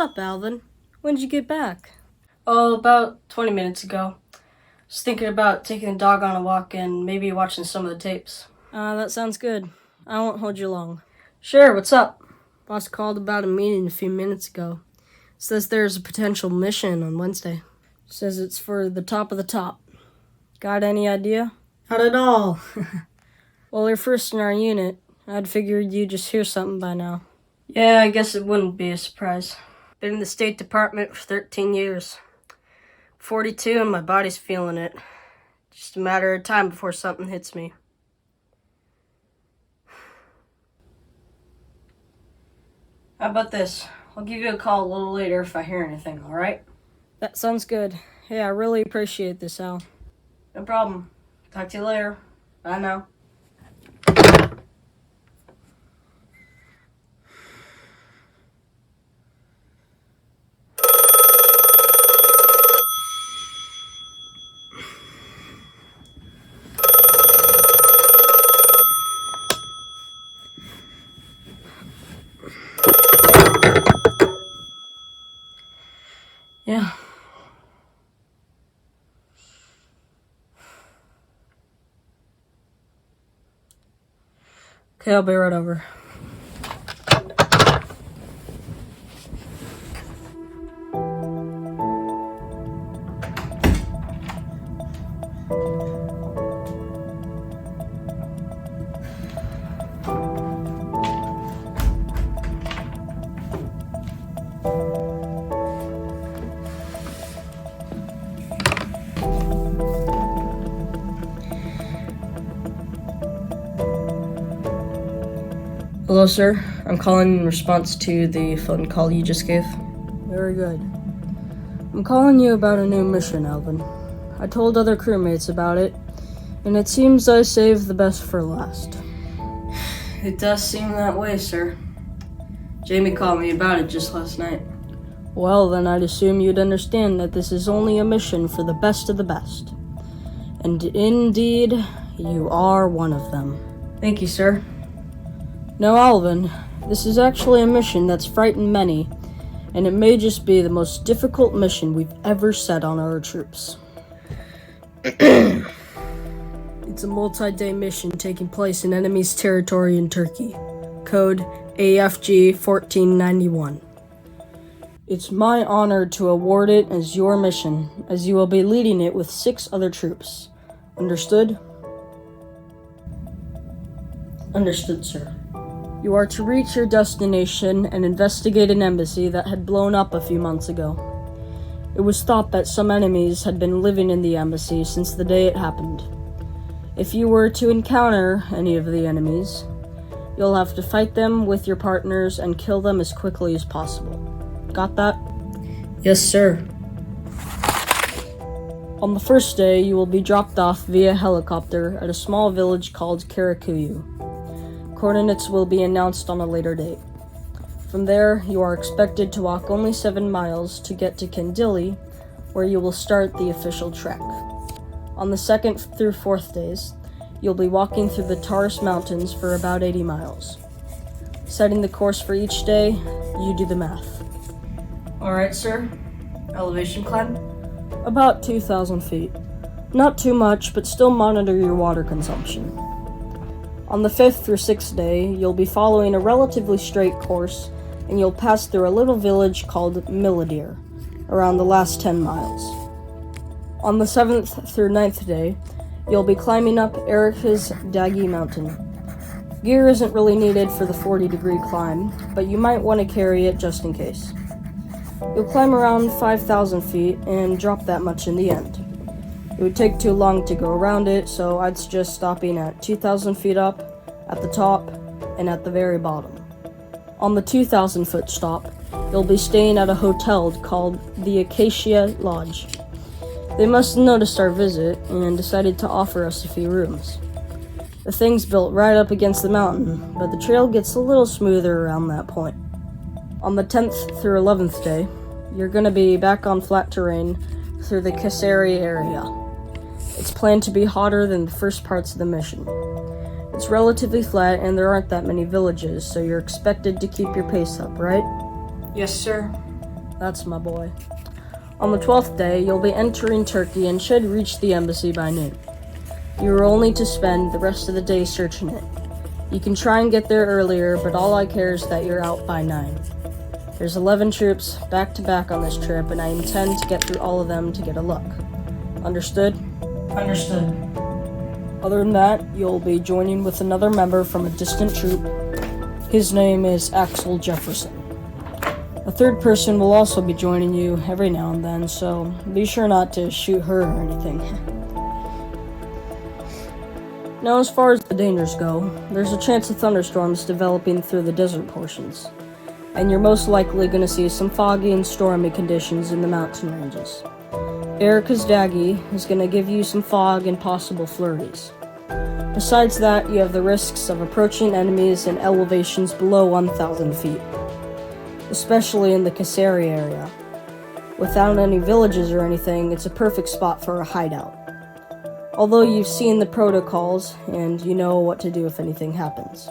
up, Alvin? When'd you get back? Oh, about 20 minutes ago. Just thinking about taking the dog on a walk and maybe watching some of the tapes. That sounds good. I won't hold you long. Sure, what's up? Boss called about a meeting a few minutes ago. Says there's a potential mission on Wednesday. Says it's for the top of the top. Got any idea? Not at all. Well, you're first in our unit. I'd figured you'd just hear something by now. Yeah, I guess it wouldn't be a surprise. Been in the State Department for 13 years. 42 and my body's feeling it. Just a matter of time before something hits me. How about this? I'll give you a call a little later if I hear anything, alright? That sounds good. Hey, I really appreciate this, Al. No problem. Talk to you later. Bye now. Yeah. Okay, I'll be right over. Hello, sir. I'm calling in response to the phone call you just gave. Very good. I'm calling you about a new mission, Alvin. I told other crewmates about it, and it seems I saved the best for last. It does seem that way, sir. Jamie called me about it just last night. Well, then I'd assume you'd understand that this is only a mission for the best of the best. And indeed, you are one of them. Thank you, sir. Now, Alvin, this is actually a mission that's frightened many, and it may just be the most difficult mission we've ever set on our troops. It's a multi-day mission taking place in enemy's territory in Turkey. Code AFG 1491. It's my honor to award it as your mission, as you will be leading it with 6 other troops. Understood? Understood, sir. You are to reach your destination and investigate an embassy that had blown up a few months ago. It was thought that some enemies had been living in the embassy since the day it happened. If you were to encounter any of the enemies, you'll have to fight them with your partners and kill them as quickly as possible. Got that? Yes, sir. On the first day, you will be dropped off via helicopter at a small village called Karakuyu. Coordinates will be announced on a later date. From there, you are expected to walk only 7 miles to get to Kandili, where you will start the official trek. On the 2nd through 4th days, you'll be walking through the Taurus Mountains for about 80 miles. Setting the course for each day, you do the math. Alright, sir. Elevation climb? About 2,000 feet. Not too much, but still monitor your water consumption. On the 5th through 6th day, you'll be following a relatively straight course, and you'll pass through a little village called Miladir, around the last 10 miles. On the 7th through 9th day, you'll be climbing up Erica's Dagi Mountain. Gear isn't really needed for the 40-degree climb, but you might want to carry it just in case. You'll climb around 5,000 feet and drop that much in the end. It would take too long to go around it, so I'd suggest stopping at 2,000 feet up, at the top, and at the very bottom. On the 2,000-foot stop, you'll be staying at a hotel called the Acacia Lodge. They must have noticed our visit and decided to offer us a few rooms. The thing's built right up against the mountain, but the trail gets a little smoother around that point. On the 10th through 11th day, you're going to be back on flat terrain through the Kaseri area. It's planned to be hotter than the first parts of the mission. It's relatively flat and there aren't that many villages, so you're expected to keep your pace up, right? Yes, sir. That's my boy. On the 12th day, you'll be entering Turkey and should reach the embassy by noon. You are only to spend the rest of the day searching it. You can try and get there earlier, but all I care is that you're out by 9. There's 11 troops back to back on this trip, and I intend to get through all of them to get a look. Understood? Understood. Other than that, you'll be joining with another member from a distant troop. His name is Axel Jefferson. A third person will also be joining you every now and then, so be sure not to shoot her or anything. Now, as far as the dangers go, there's a chance of thunderstorms developing through the desert portions, and you're most likely going to see some foggy and stormy conditions in the mountain ranges. Air Kazdagi is going to give you some fog and possible flurries. Besides that, you have the risks of approaching enemies in elevations below 1,000 feet, especially in the Kayseri area. Without any villages or anything, it's a perfect spot for a hideout. Although you've seen the protocols, and you know what to do if anything happens.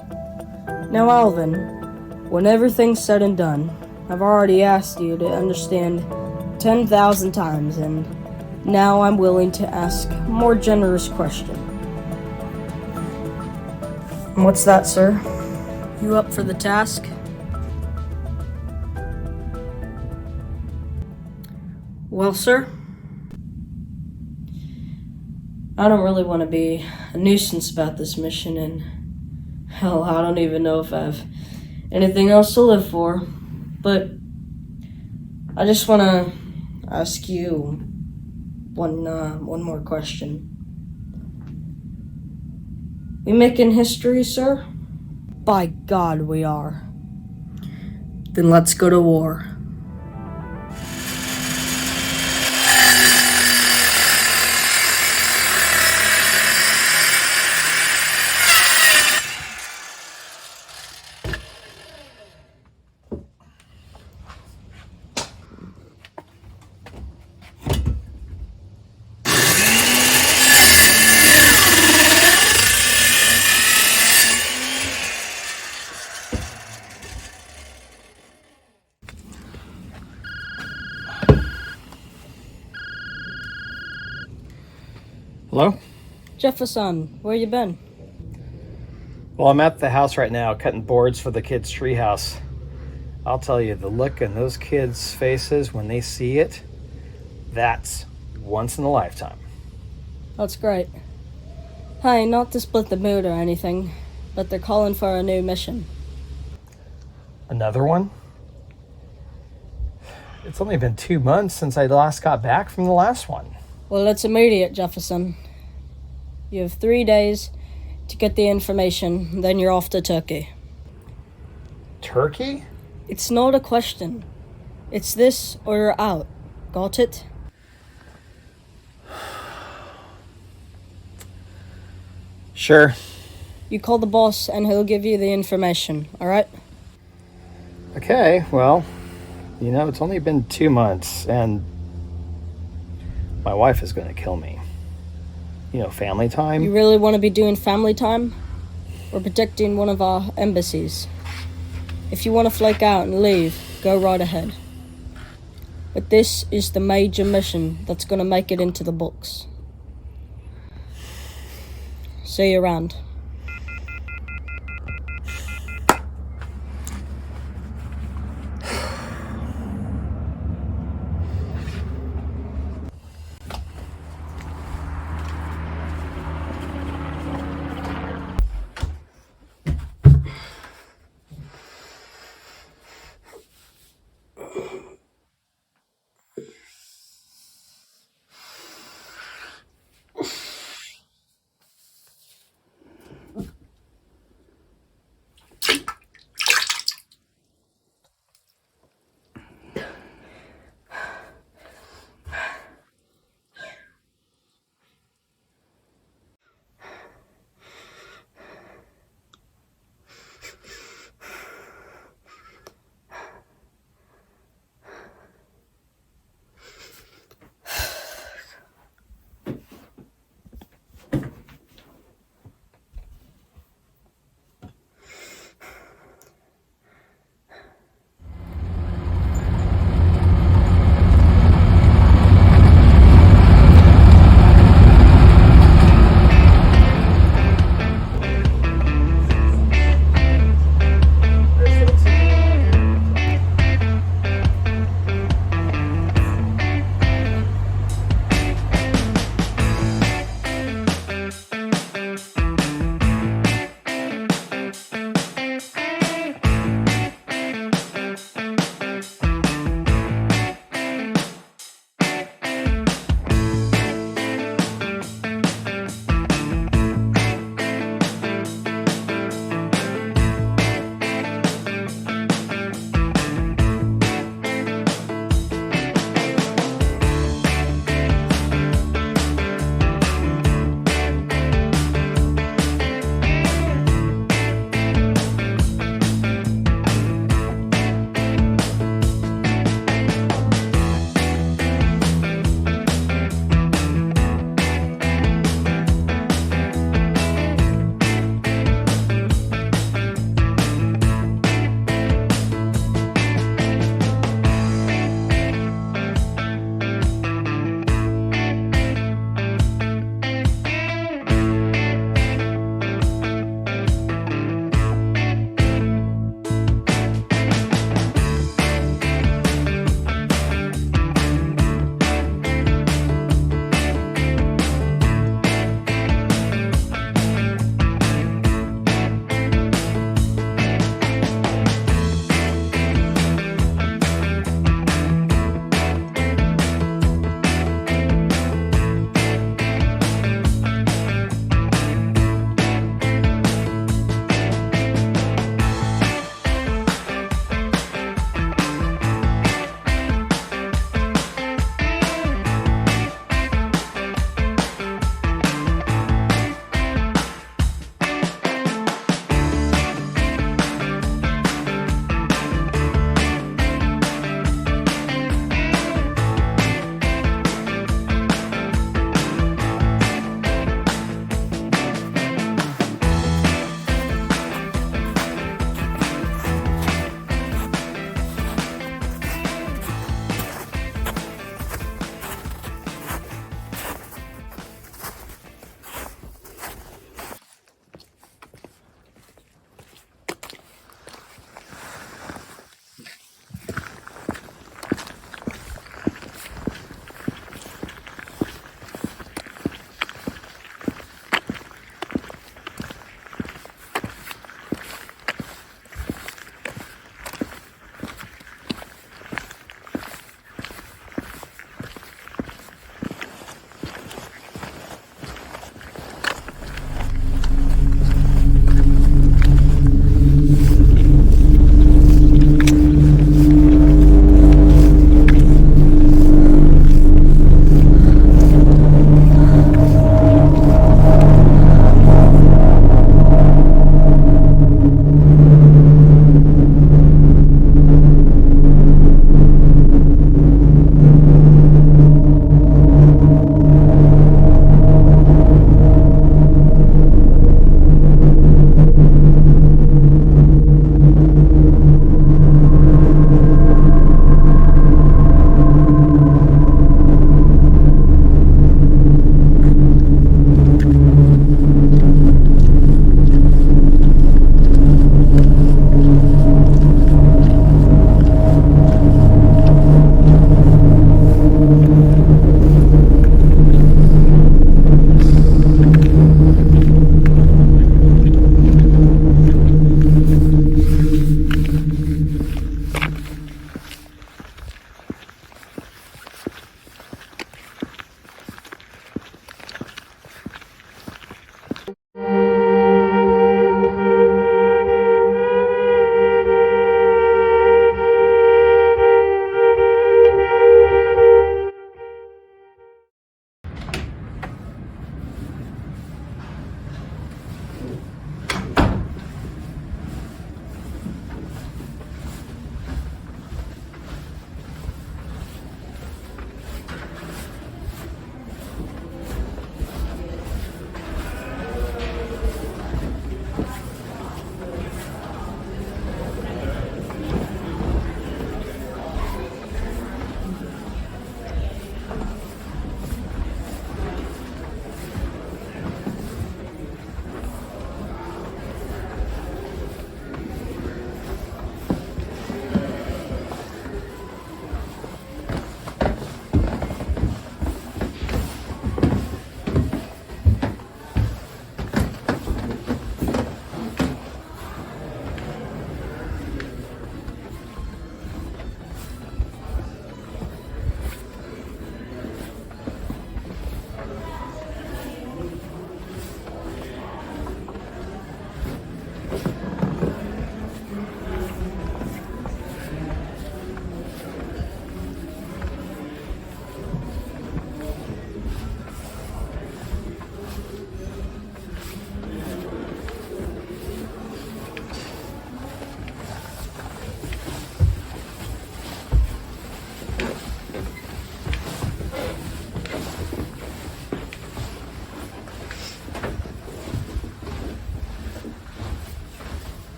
Now, Alvin, when everything's said and done, I've already asked you to understand 10,000 times, and now I'm willing to ask a more generous question. What's that, sir? You up for the task? Well, sir, I don't really want to be a nuisance about this mission, and hell, I don't even know if I have anything else to live for, but I just want to ask you one more question. We making history, sir? By God, we are. Then let's go to war. Hello? Jefferson, where you been? Well, I'm at the house right now cutting boards for the kids' treehouse. I'll tell you, the look in those kids' faces when they see it, that's once in a lifetime. That's great. Hey, not to split the mood or anything, but they're calling for a new mission. Another one? It's only been 2 months since I last got back from the last one. Well, it's immediate, Jefferson. You have 3 days to get the information, then you're off to Turkey. Turkey? It's not a question. It's this or you're out. Got it? Sure. You call the boss and he'll give you the information, alright? Okay, well, it's only been 2 months, and my wife is going to kill me. Family time. You really want to be doing family time? We're protecting one of our embassies. If you want to flake out and leave, go right ahead. But this is the major mission that's going to make it into the books. See you around.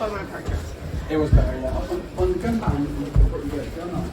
was my partner. It was better, yeah. On the gun time, you put your gun on.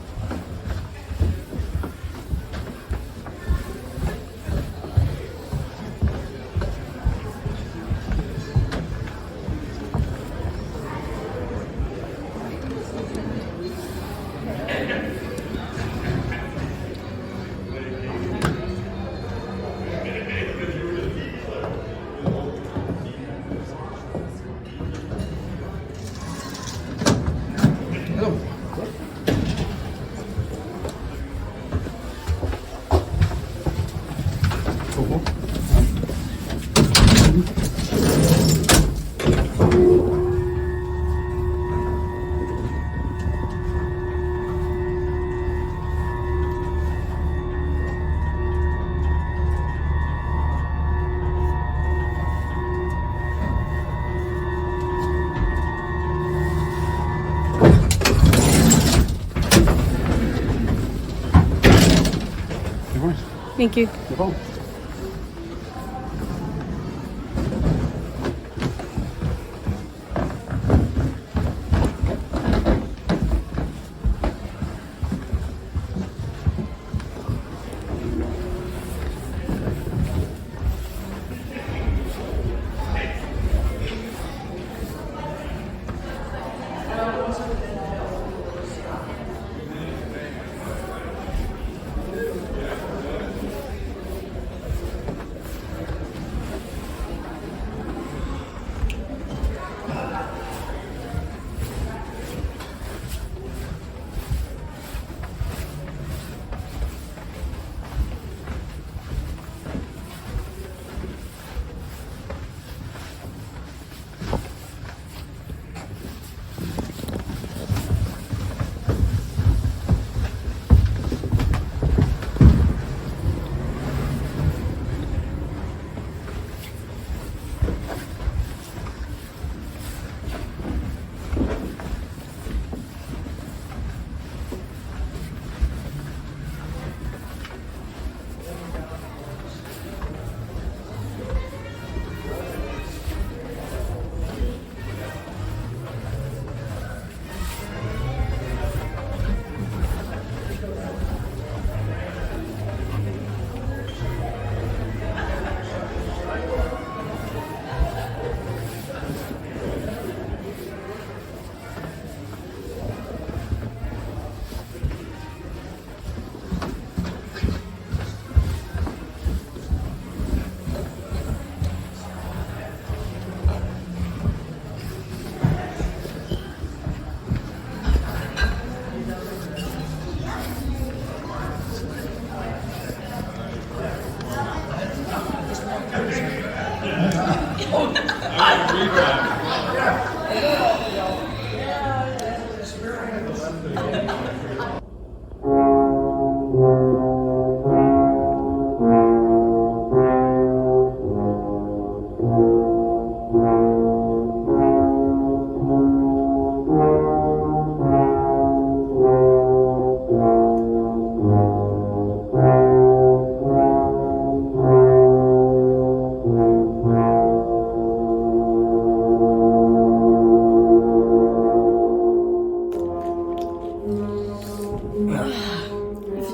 Thank you. No problem.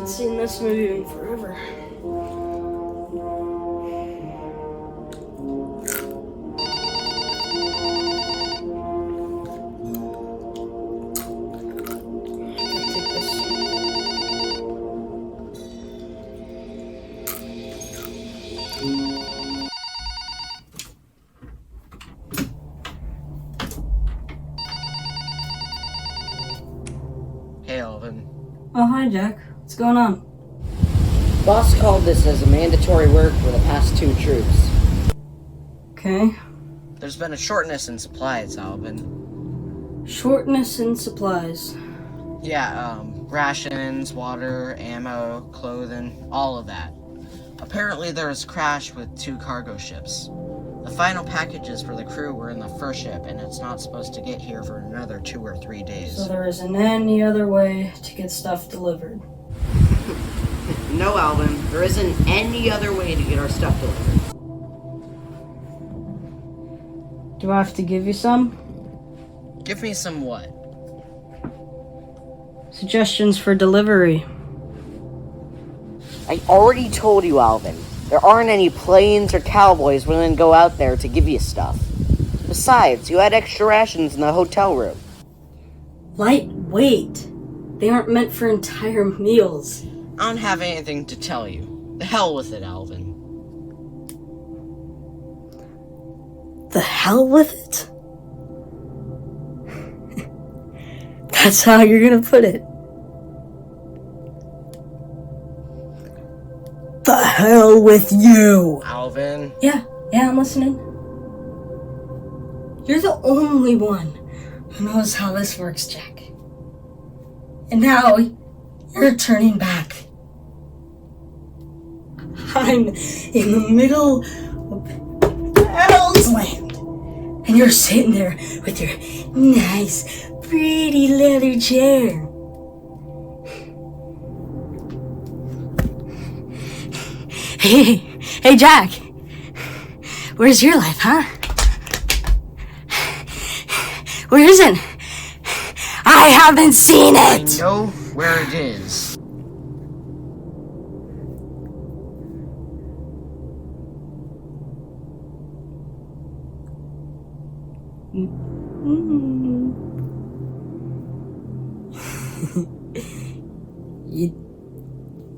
Haven't seen this movie in forever. Take this. Hey, Alvin. Oh, hi, Jack. What's going on? Boss called this as a mandatory work for the past 2 troops. Okay. There's been a shortness in supplies, Alvin. Shortness in supplies. Yeah, rations, water, ammo, clothing, all of that. Apparently there was a crash with 2 cargo ships. The final packages for the crew were in the first ship, and it's not supposed to get here for another 2 or 3 days. So there isn't any other way to get stuff delivered. No, Alvin, there isn't any other way to get our stuff delivered. Do I have to give you some? Give me some what? Suggestions for delivery. I already told you, Alvin. There aren't any planes or cowboys willing to go out there to give you stuff. Besides, you had extra rations in the hotel room. Lightweight. They aren't meant for entire meals. I don't have anything to tell you. The hell with it, Alvin. The hell with it? That's how you're gonna put it. The hell with you! Alvin. Yeah, I'm listening. You're the only one who knows how this works, Jack. And now, you're turning back. I'm in the middle of Hell's Land. And you're sitting there with your nice, pretty leather chair. Hey, Jack. Where's your life, huh? Where is it? I haven't seen it! I know where it is.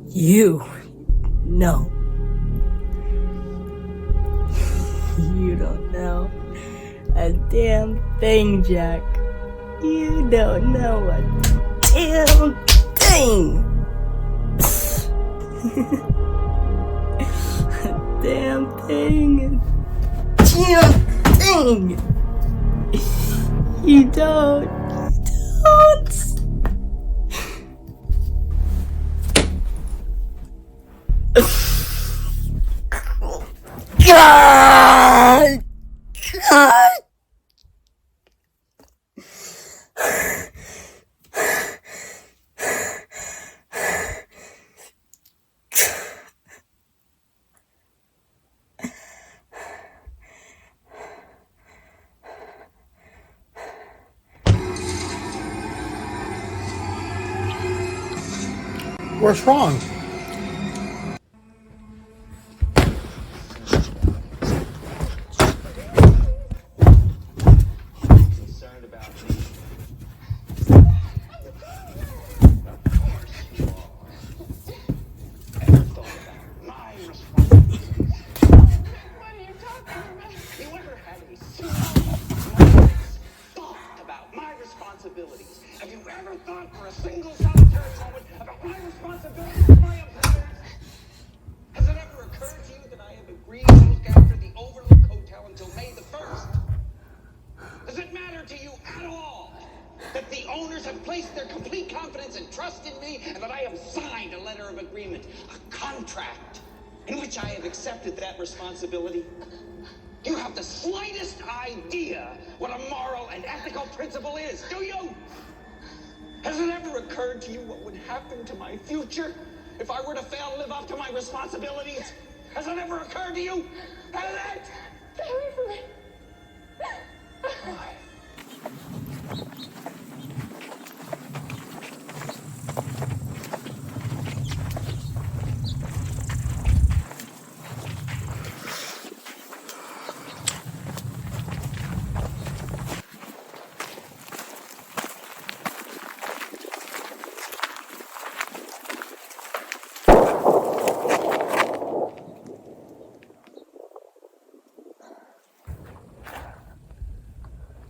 You know. You don't know a damn thing, Jack. You don't know a damn thing. A damn thing. Damn thing. You don't. God! What's wrong? Have you ever thought for a single solitary moment about my responsibility to my employers? Has it ever occurred to you that I have agreed to look after the Overlook Hotel until May the 1st? Does it matter to you at all that the owners have placed their complete confidence and trust in me, and that I have signed a letter of agreement, a contract, in which I have accepted that responsibility? You have the slightest idea what a moral and ethical principle is, do you? Has it ever occurred to you what would happen to my future if I were to fail to live up to my responsibilities? Has it ever occurred to you? Has it? Stay away from me. Why?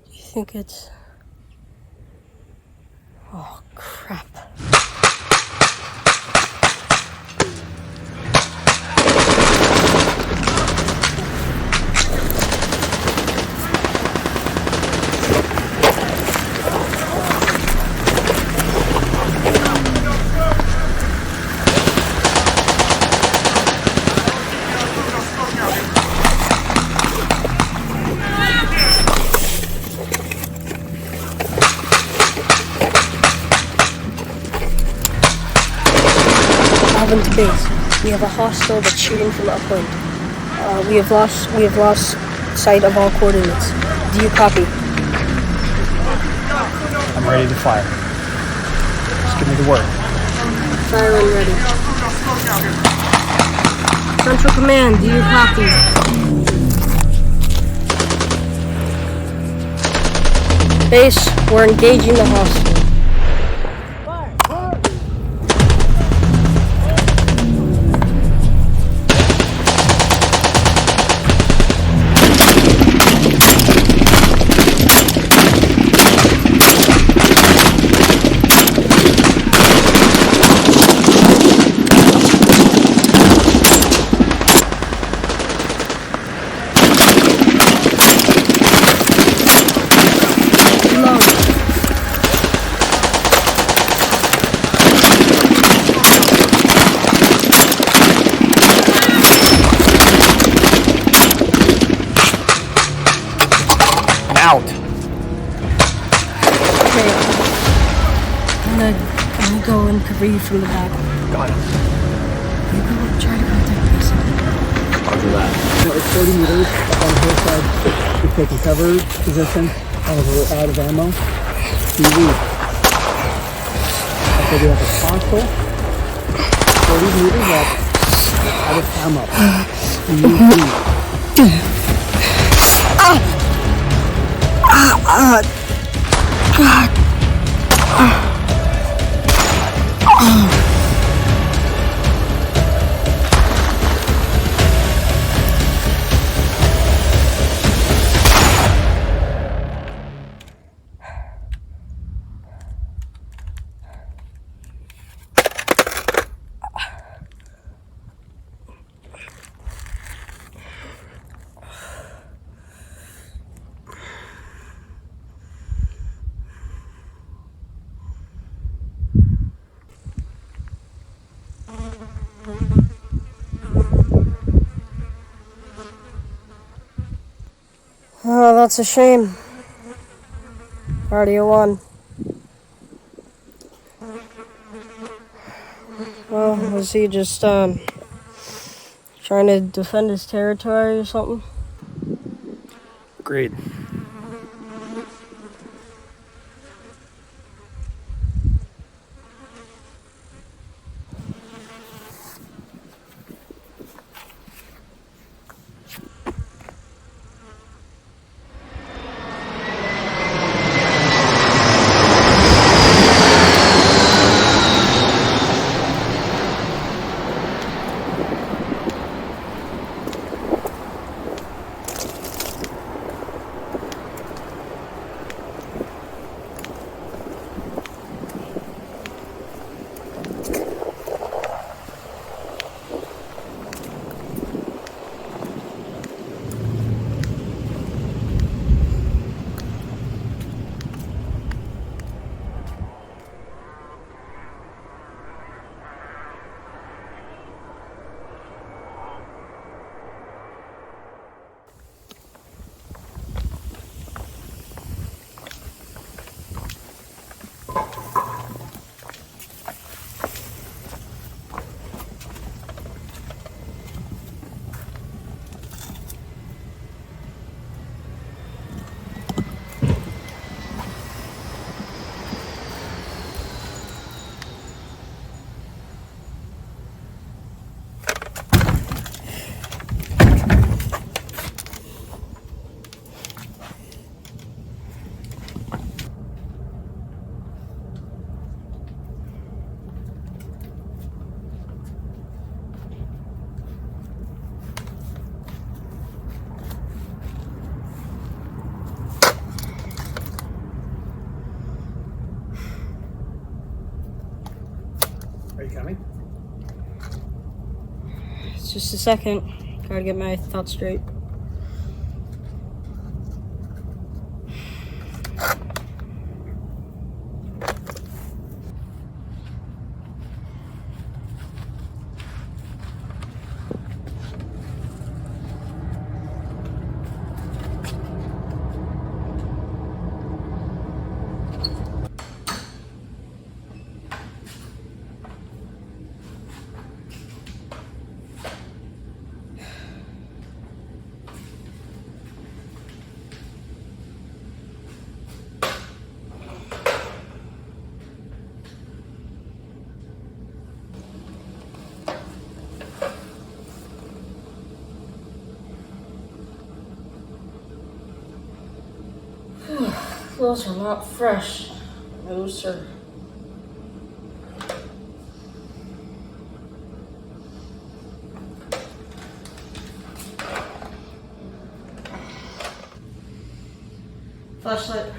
I think it's... Oh, crap. Alvin to base. We have a hostile that's shooting from upwind. We have lost sight of all coordinates. Do you copy? I'm ready to fire. Just give me the word. Fire when ready. Central Command, do you copy? Base, we're engaging the hostile. Out. Okay. I'm gonna go and cover you from the back. Got it. You go try to contact base. Roger that. It's 40 meters up on the hillside. We've taken cover position. We're out of ammo. We leave. Okay, we have a hostile. 40 meters up. Out of ammo. We leave. Oh, that's a shame. Already won. Well, was he just trying to defend his territory or something? Agreed. Are you coming? It's just a second. Gotta get my thoughts straight. clothes are not fresh. No, sir. Flashlight.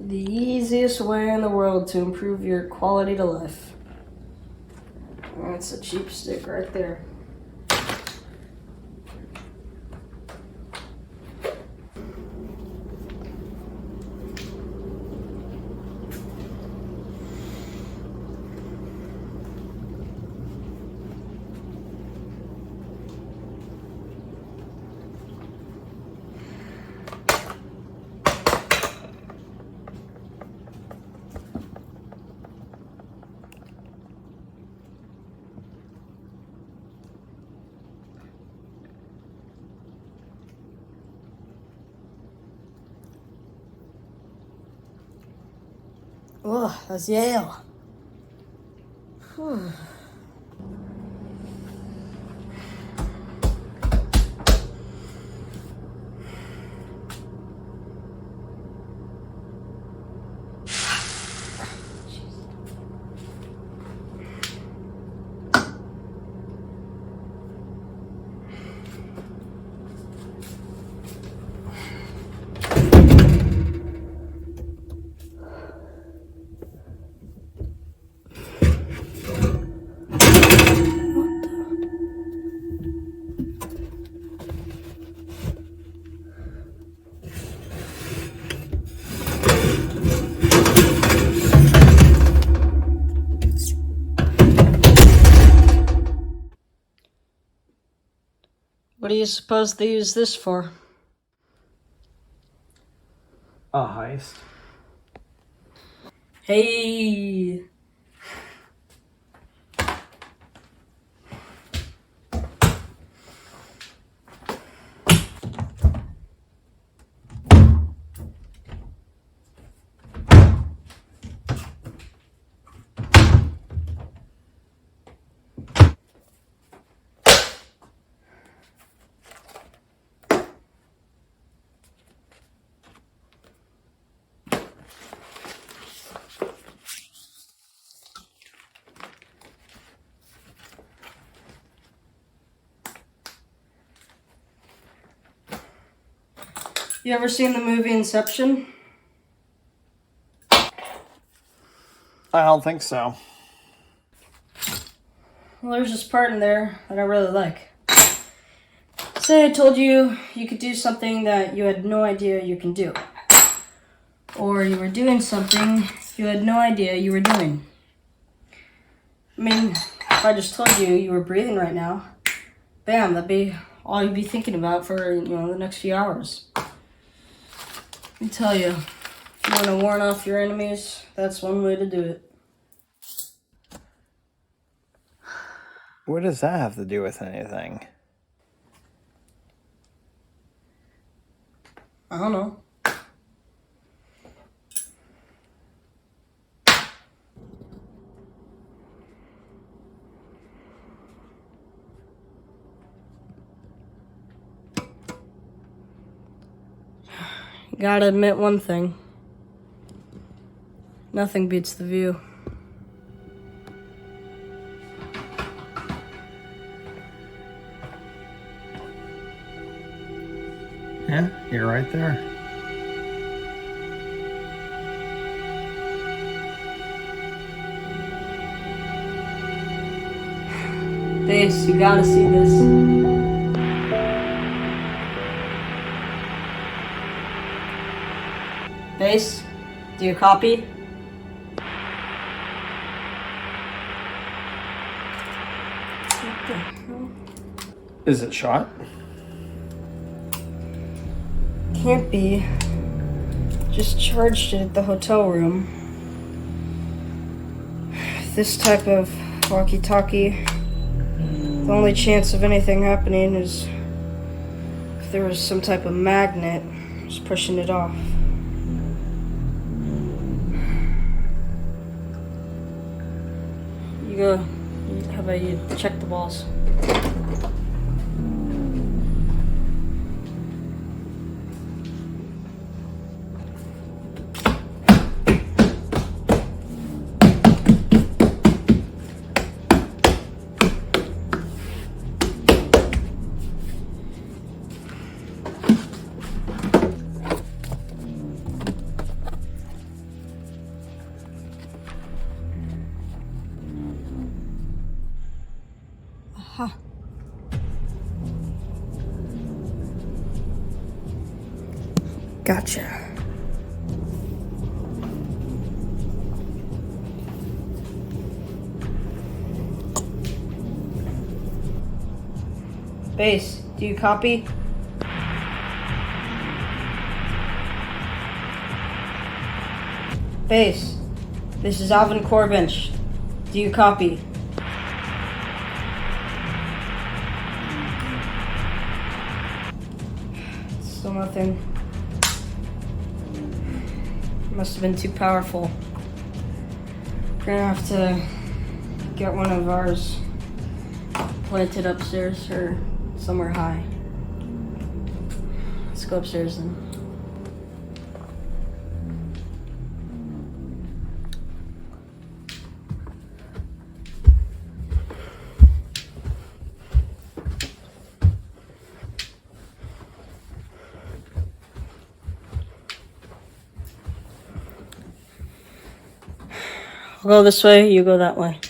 The easiest way in the world to improve your quality to life. That's a cheap stick right there. Oh, that's Yale. Whew. do you suppose they use this for? A heist. Hey! You ever seen the movie Inception? I don't think so. Well, there's this part in there that I really like. Say I told you you could do something that you had no idea you can do. Or you were doing something you had no idea you were doing. I mean, if I just told you you were breathing right now, bam, that'd be all you'd be thinking about for, the next few hours. Let me tell you, if you want to warn off your enemies, that's one way to do it. What does that have to do with anything? I don't know. Gotta admit one thing. Nothing beats the view. Yeah, you're right there. Base, you gotta see this. Base, do you copy? Is it shot? Can't be. Just charged it at the hotel room. This type of walkie-talkie, the only chance of anything happening is if there was some type of magnet just pushing it off. You go. How about you check the balls? Gotcha. Base, do you copy? Base, this is Alvin Corvinch. Do you copy? Still nothing. Must have been too powerful. We're gonna have to get one of ours planted upstairs or somewhere high. Let's go upstairs then. I'll go this way, you go that way.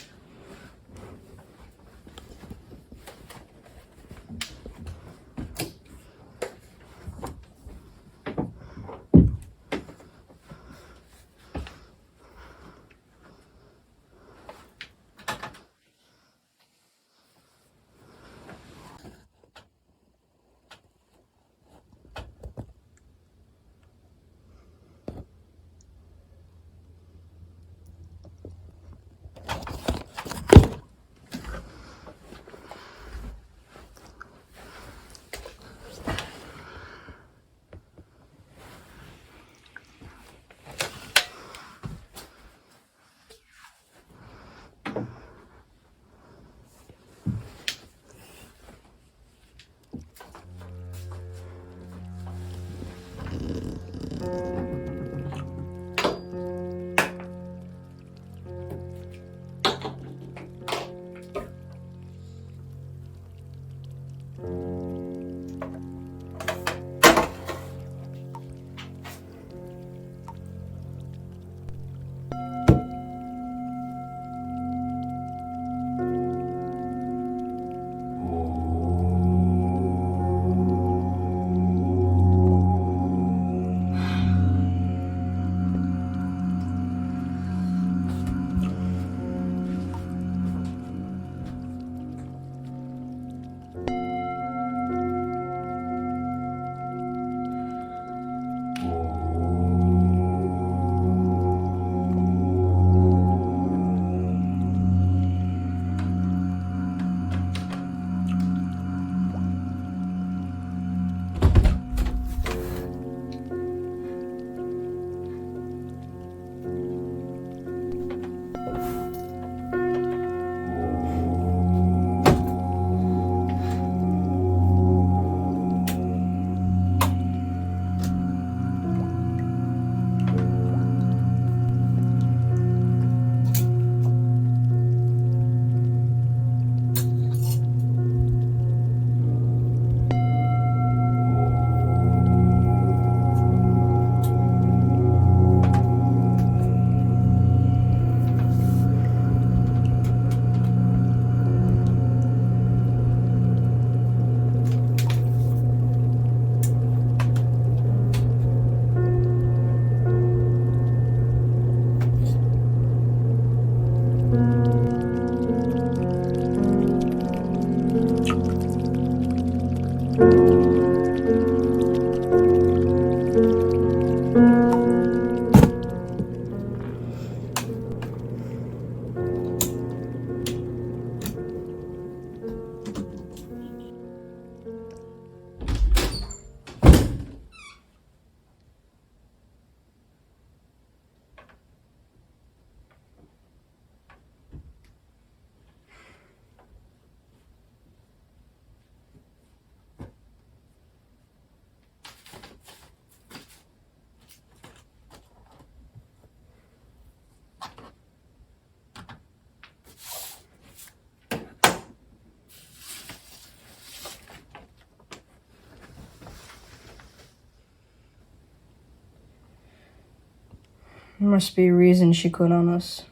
There must be a reason she quit on us.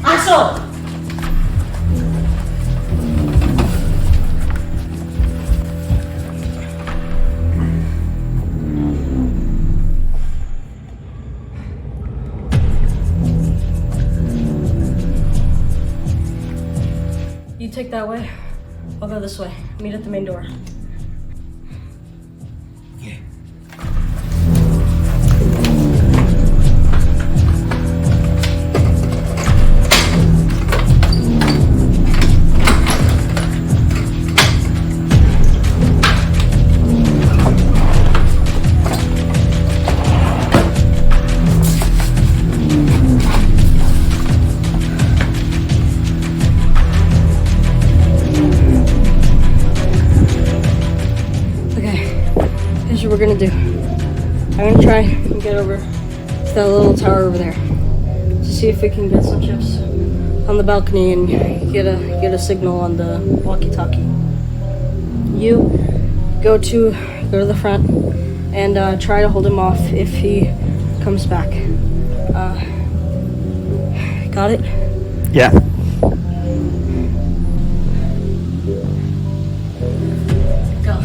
Axel! You take that way. I'll go this way. Meet at the main door. What we're gonna do. I'm gonna try and get over to that little tower over there to see if we can get some chips on the balcony and get a signal on the walkie-talkie. You go to the front and try to hold him off if he comes back. Got it? Yeah. Go.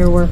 better work.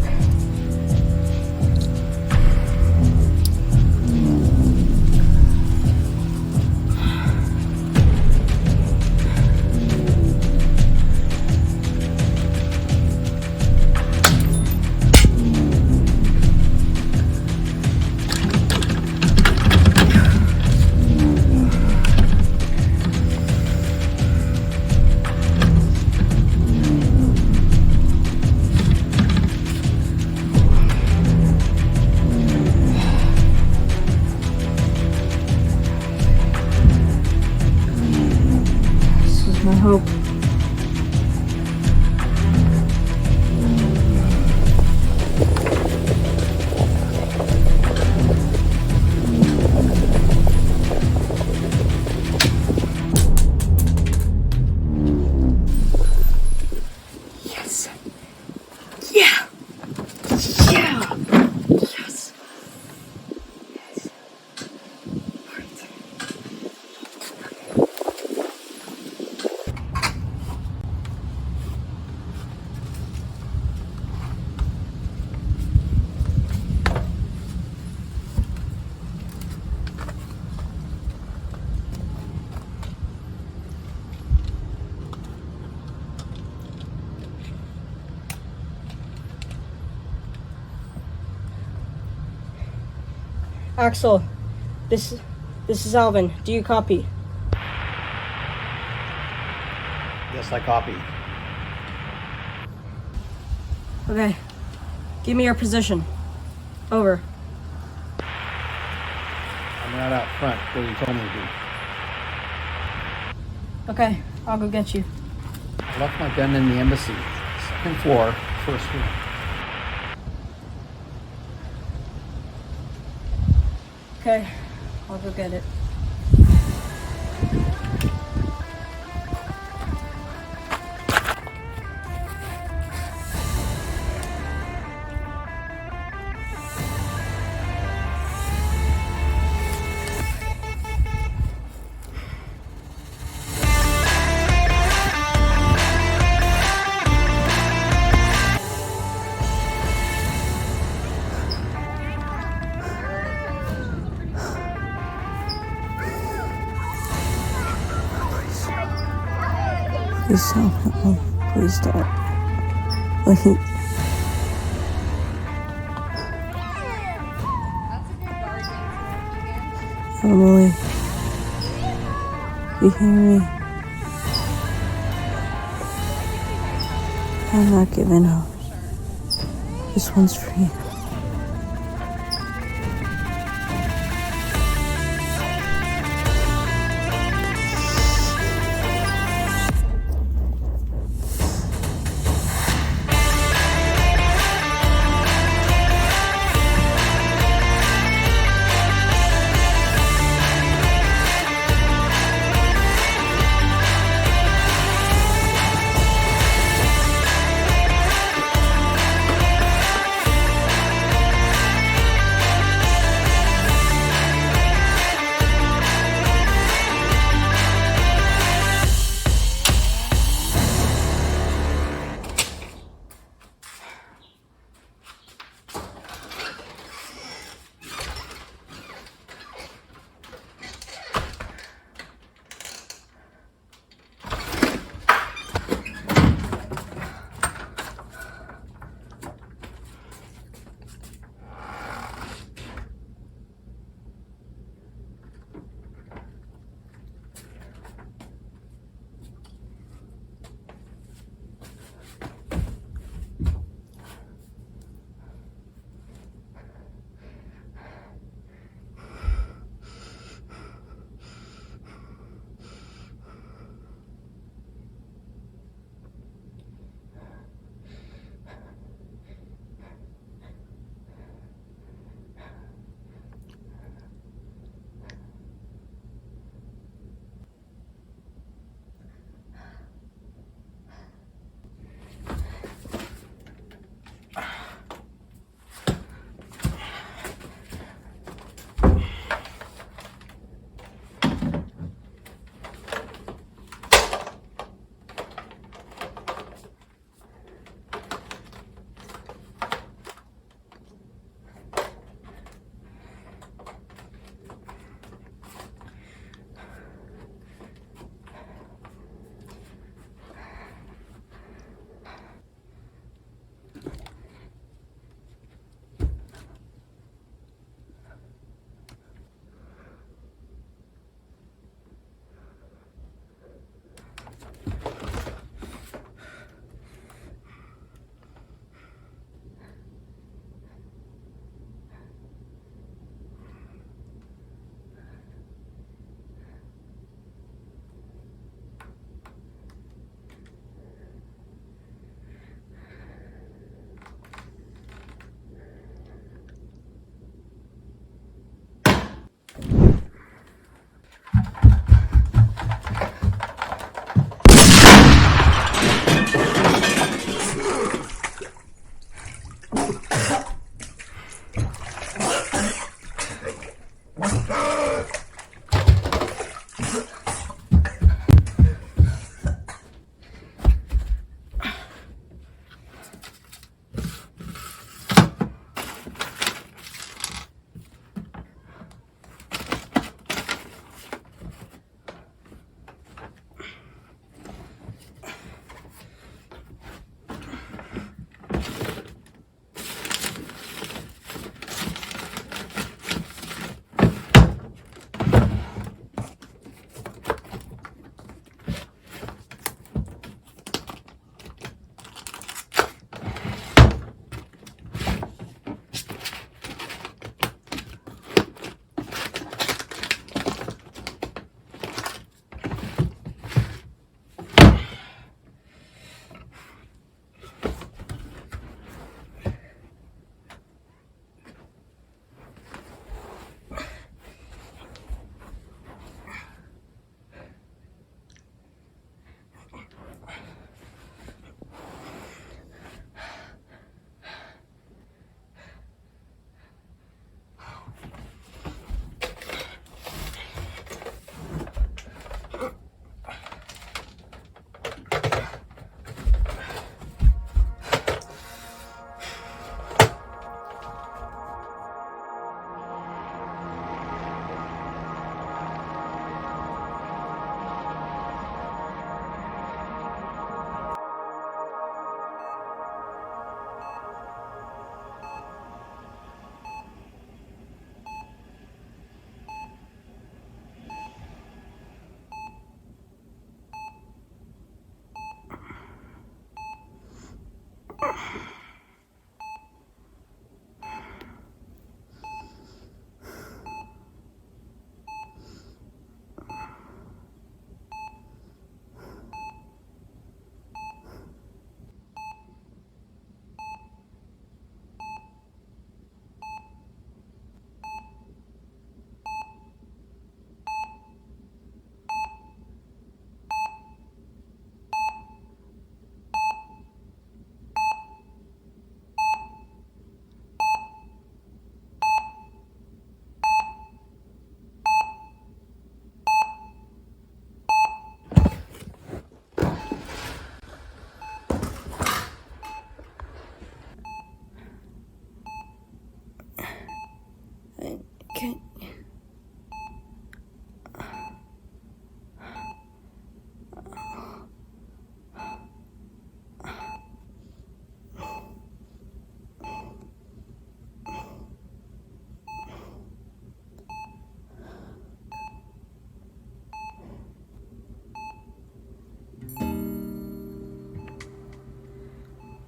I hope. Yes. Yeah. Yeah. Yes. Yes. All right. Axel, this is Alvin. Do you copy? Yes, I copy. Okay. Give me your position. Over. I'm right out front where you told me to be. Okay, I'll go get you. I left my gun in the embassy. Second floor, first room. Okay, I'll go get it. Please stop. No, please stop. Wait. Emily. You hear me? I'm not giving up. This one's for you.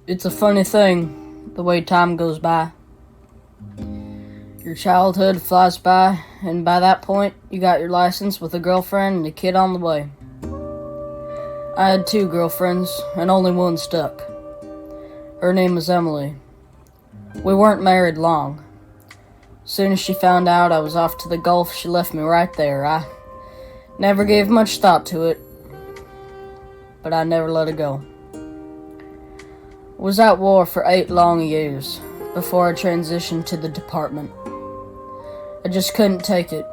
It's a funny thing, the way time goes by. Your childhood flies by, and by that point, you got your license with a girlfriend and a kid on the way. I had 2 girlfriends, and only one stuck. Her name was Emily. We weren't married long. Soon as she found out I was off to the Gulf, she left me right there. I never gave much thought to it, but I never let her go. Was at war for 8 long years before I transitioned to the department. I just couldn't take it.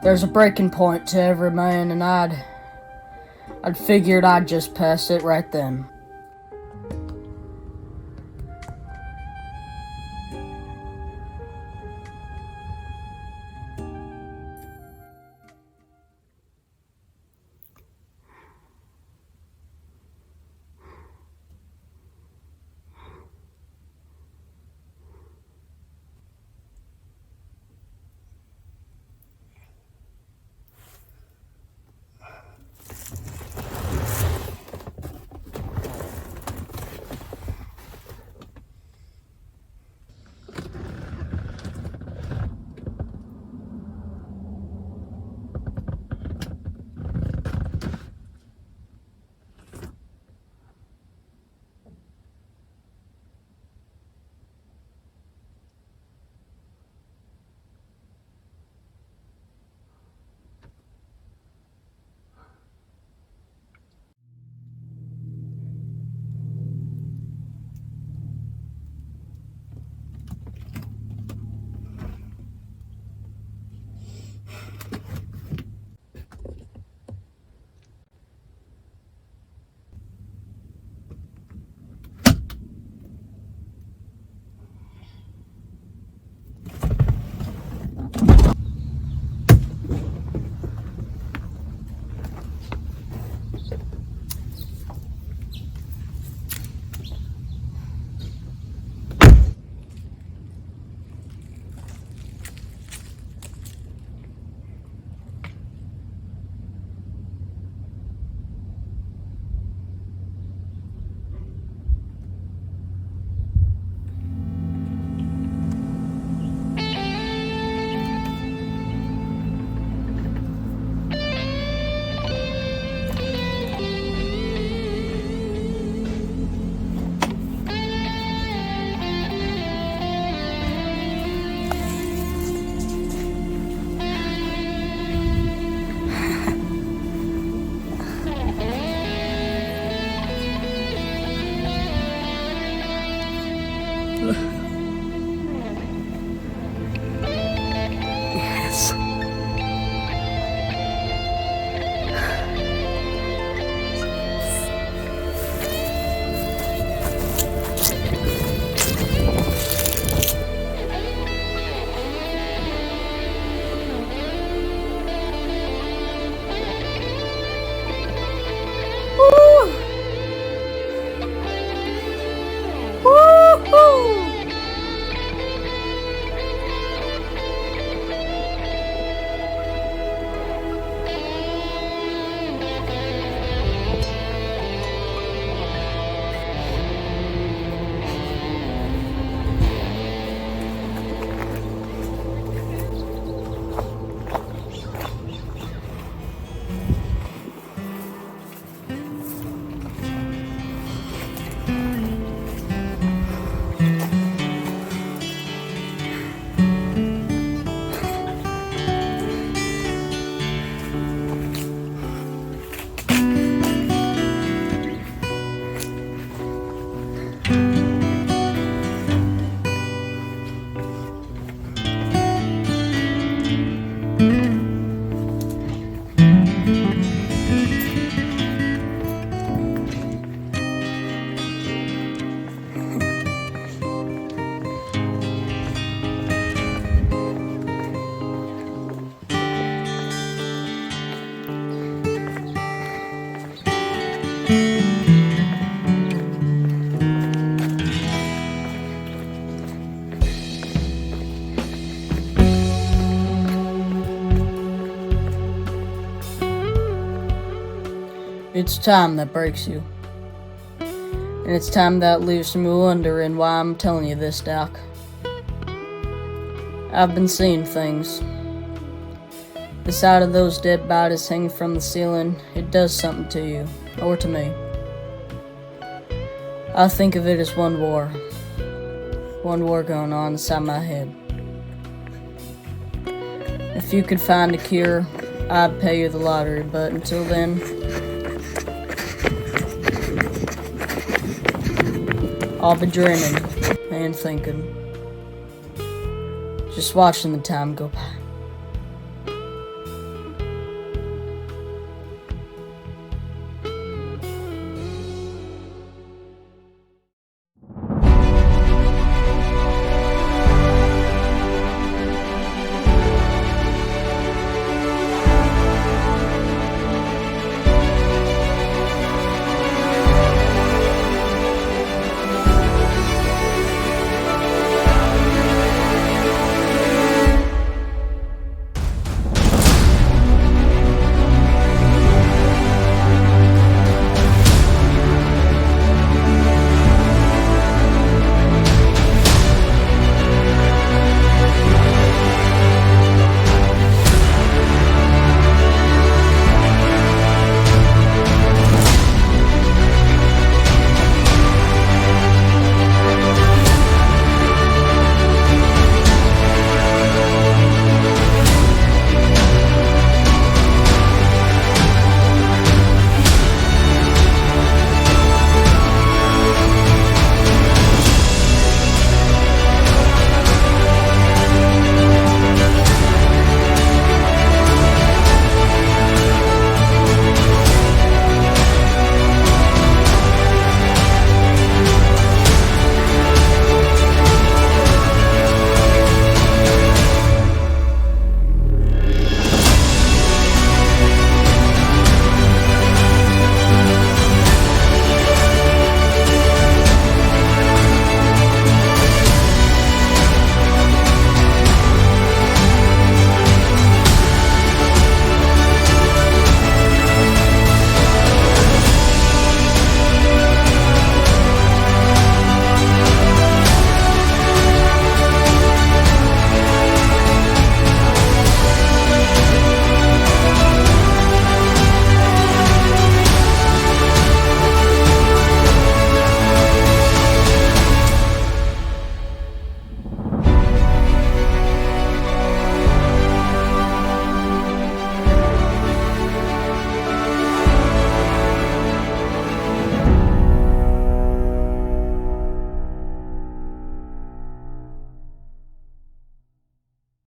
There's a breaking point to every man, and I'd figured I'd just pass it right then. It's time that breaks you. And it's time that leaves me wondering why I'm telling you this, Doc. I've been seeing things. The sight of those dead bodies hanging from the ceiling, it does something to you, or to me. I think of it as one war. One war going on inside my head. If you could find a cure, I'd pay you the lottery, but until then, I'll be dreaming and thinking, just watching the time go by.